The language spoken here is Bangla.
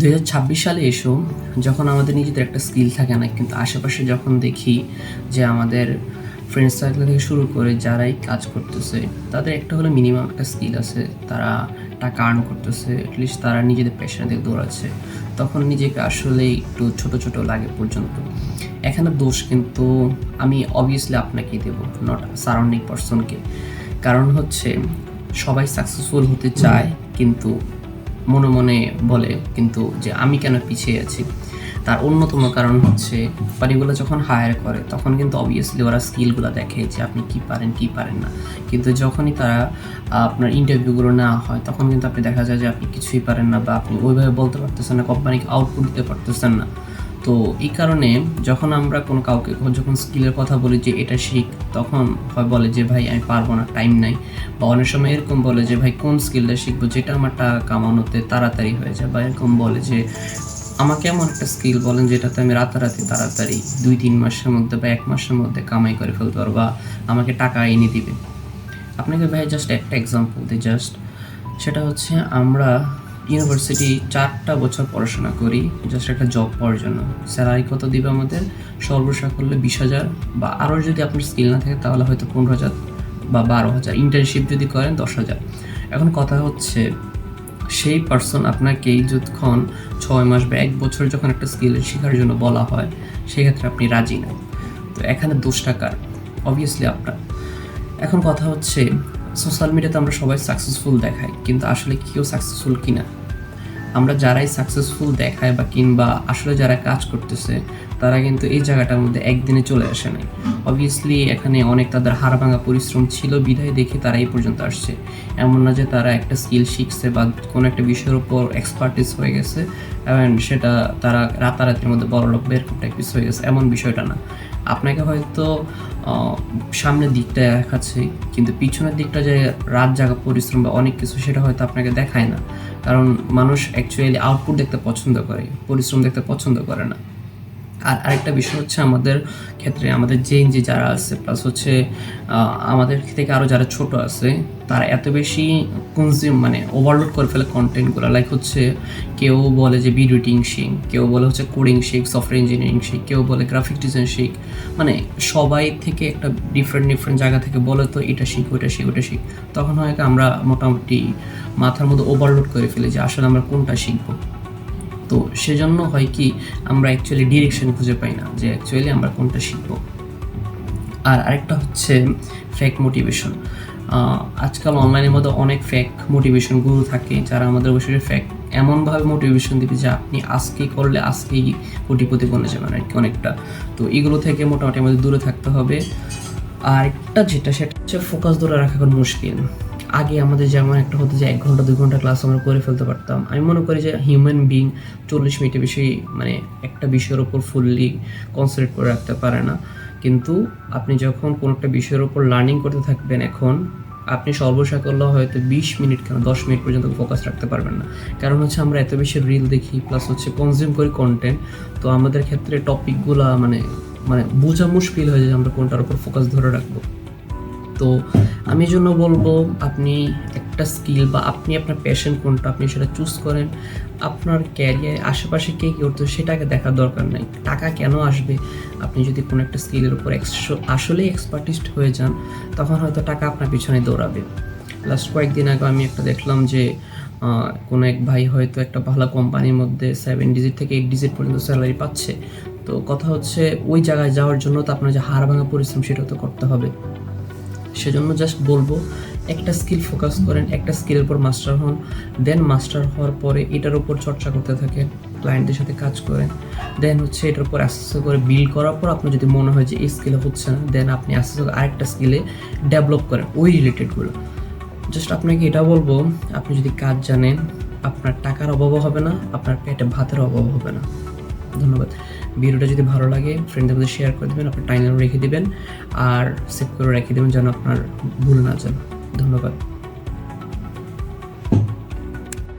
2026 সালে এসেও যখন আমাদের নিজেদের একটা স্কিল থাকে না, কিন্তু আশেপাশে যখন দেখি যে আমাদের ফ্রেন্ড সার্কেল থেকে শুরু করে যারাই কাজ করতেছে তাদের একটা হলে মিনিমাম একটা স্কিল আছে, তারা টাকা আর্ন করতেছে, অ্যাটলিস্ট তারা নিজেদের প্যাশনের দিকে দৌড়াচ্ছে, তখন নিজেকে আসলে একটু ছোট ছোট লাগে পর্যন্ত। এখানে দোষ কিন্তু আমি অবভিয়াসলি আপনাকেই দেবো, নট সারাউন্ডিং পার্সনকে। কারণ হচ্ছে সবাই সাকসেসফুল হতে চায়, কিন্তু মনে মনে বলে কিন্তু যে আমি কেন পিছিয়ে আছি। তার অন্যতম কারণ হচ্ছে কোম্পানিগুলো যখন হায়ার করে তখন কিন্তু অবভিয়াসলি ওরা স্কিলগুলো দেখে যে আপনি কী পারেন কী পারেন না, কিন্তু যখনই তারা আপনার ইন্টারভিউগুলো নেওয়া হয় তখন কিন্তু আপনি দেখা যায় যে আপনি কিছুই পারেন না, বা আপনি ওইভাবে বলতে পারতেছেন না, কোম্পানিকে আউটপুট দিতে পারতেছেন না। তো এই কারণে যখন আমরা কোনো কাউকে যখন স্কিলের কথা বলি যে এটা শিখ, তখন হয় বলে যে ভাই আমি পারবো না, টাইম নাই। বা অনেক সময় এরকম বলে যে ভাই কোন স্কিলটা শিখবো যেটা আমার টাকা কামানোতে তাড়াতাড়ি হয়ে যায়, বা এরকম বলে যে আমাকে এমন একটা স্কিল বলেন যেটাতে আমি রাতারাতি তাড়াতাড়ি 2-3 মাসের মধ্যে বা 1 মাসের মধ্যে কামাই করে ফেলতে পারবো, বা আমাকে টাকা এনে দিবে। আপনাকে ভাই জাস্ট একটা এক্সাম্পল দিই, সেটা হচ্ছে আমরা ইউনিভার্সিটি 4টা বছর পড়াশোনা করি জাস্ট একটা জব পাওয়ার জন্য। স্যালারি কত দিবে আমাদের? সর্বসা করলে 20,000, বা আরও যদি আপনার স্কিল না থাকে তাহলে হয়তো 15,000 বা 12,000, ইন্টার্নশিপ যদি করেন 10,000। এখন কথা হচ্ছে সেই পার্সন আপনাকে যতক্ষণ 6 মাস বা 1 বছর যখন একটা স্কিল শেখার জন্য বলা হয়, সেক্ষেত্রে আপনি রাজি না। তো এখানে দোষটা কার? অবভিয়াসলি আপনার। এখন কথা হচ্ছে সোশ্যাল মিডিয়াতে আমরা সবাই সাকসেসফুল দেখাই, কিন্তু আসলে কেউ সাকসেসফুল কিনা? আমরা যারাই সাকসেসফুল দেখায় বা কিংবা আসলে যারা কাজ করতেছে তারা কিন্তু এই জায়গাটার মধ্যে একদিনে চলে আসে নাই। অবভিয়াসলি এখানে অনেক তাদের হাড় ভাঙা পরিশ্রম ছিল, বিধায় দেখে তারা এই পর্যন্ত আসছে। এমন না যে তারা একটা স্কিল শিখছে বা কোনো একটা বিষয়ের উপর এক্সপার্টিস হয়ে গেছে এবং সেটা তারা রাতারাতির মধ্যে বড়লোক বা এরকম টাইপিস হয়ে গেছে, এমন বিষয়টা না। আপনাকে হয়তো সামনের দিকটা দেখাচ্ছে, কিন্তু পিছনের দিকটা যে রাত জাগা পরিশ্রম বা অনেক কিছু, সেটা হয়তো আপনাকে দেখায় না। কারণ মানুষ অ্যাকচুয়ালি আউটপুট দেখতে পছন্দ করে, পরিশ্রম দেখতে পছন্দ করে না। আর আরেকটা বিষয় হচ্ছে আমাদের ক্ষেত্রে আমাদের যে যারা আছে, প্লাস হচ্ছে আমাদের থেকে আরও যারা ছোট আছে, তারা এত বেশি কনজিউম মানে ওভারলোড করে ফেলে কন্টেন্টগুলো। লাইক হচ্ছে কেউ বলে যে ভিডিও এডিটিং শিখ, কেউ বলে হচ্ছে কোডিং শিখ, সফটওয়্যার ইঞ্জিনিয়ারিং শিখ, কেউ বলে গ্রাফিক ডিজাইন শিখ। মানে সবাই থেকে একটা ডিফারেন্ট জায়গা থেকে বলে তো এটা শিখ, ওইটা শিখ, ওটা শিখ। তখন হয়তো আমরা মোটামুটি মাথার মধ্যে ওভারলোড করে ফেলি যে আসলে আমরা কোনটা শিখবো। তো সেজন্য হয় কি আমরা অ্যাকচুয়ালি ডিরেকশন খুঁজে পাই না যে অ্যাকচুয়ালি আমরা কোনটা শিখব। আর আরেকটা হচ্ছে ফেক মোটিভেশন। আজকাল অনলাইনের মধ্যে অনেক ফেক মোটিভেশন গুরু থাকে, যারা আমাদের অবশ্যই ফেক এমনভাবে মোটিভেশন দিবে যে আপনি আজকেই করলে আজকেই কোটিপতি বনে যাবেন আর কি অনেকটা। তো এগুলো থেকে মোটামুটি আমাদের দূরে থাকতে হবে। আর একটা সেটা হচ্ছে ফোকাস ধরে রাখা এখন মুশকিল। আগে আমাদের যেমন একটা হতো যে 1 ঘন্টা 2 ঘন্টা ক্লাস আমরা করে ফেলতে পারতাম। আমি মনে করি যে হিউম্যান বিং 40 মিনিটের বেশি মানে একটা বিষয়ের ওপর ফুললি কনসেন্ট্রেট করে রাখতে পারে না। কিন্তু আপনি যখন কোনো একটা বিষয়ের ওপর লার্নিং করতে থাকবেন, এখন আপনি সর্বশেষ করলেও হয়তো 20 মিনিট কেন 10 মিনিট পর্যন্ত ফোকাস রাখতে পারবেন না। কারণ হচ্ছে আমরা এত বেশি রিল দেখি, প্লাস হচ্ছে কনজিউম করি কন্টেন্ট। তো আমাদের ক্ষেত্রে টপিকগুলা মানে বোঝা মুশকিল হয়ে যায় আমরা কোনটার উপর ফোকাস ধরে রাখবো। তো আমি এই জন্য বলবো আপনি একটা স্কিল বা আপনি আপনার প্যাশন কোনটা আপনি সেটা চুজ করেন। আপনার ক্যারিয়ার আশেপাশে কে কী করতো সেটাকে দেখার দরকার নেই, টাকা কেন আসবে। আপনি যদি কোনো একটা স্কিলের উপর আসলেই এক্সপার্টিস্ট হয়ে যান, তখন হয়তো টাকা আপনার পিছনে দৌড়াবে। লাস্ট কয়েকদিন আগে আমি একটা দেখলাম যে কোনো এক ভাই হয়তো একটা ভালো কোম্পানির মধ্যে 7 ডিজিট থেকে 8 ডিজিট পর্যন্ত স্যালারি পাচ্ছে। তো কথা হচ্ছে ওই জায়গায় যাওয়ার জন্য তো আপনার যে হাড় ভাঙা পরিশ্রম সেটা তো করতে হবে। সেজন্য জাস্ট বলবো একটা স্কিল ফোকাস করেন, একটা স্কিলের উপর মাস্টার হন, দেন মাস্টার হওয়ার পরে এটার উপর চর্চা করতে থাকেন, ক্লায়েন্টদের সাথে কাজ করেন, দেন হচ্ছে এটার উপর আস্তে আস্তে করে বিল্ড করার পর আপনার যদি মনে হয় যে এই স্কিলে হচ্ছে না, দেন আপনি আস্তে আস্তে আরেকটা স্কিলে ডেভেলপ করেন ওই রিলেটেডগুলো। জাস্ট আপনাকে এটা বলবো, আপনি যদি কাজ জানেন আপনার টাকার অভাবও হবে না, আপনার পেটে ভাতের অভাব হবে না। ধন্যবাদ। ভিডিওটা যদি ভালো লাগে ফ্রেন্ডদের মধ্যে শেয়ার করে দেবেন, আপনার টাইমলাইনে রেখে দেবেন আর সেভ করে রেখে দেবেন যেন আপনার ভুল না যান। ধন্যবাদ।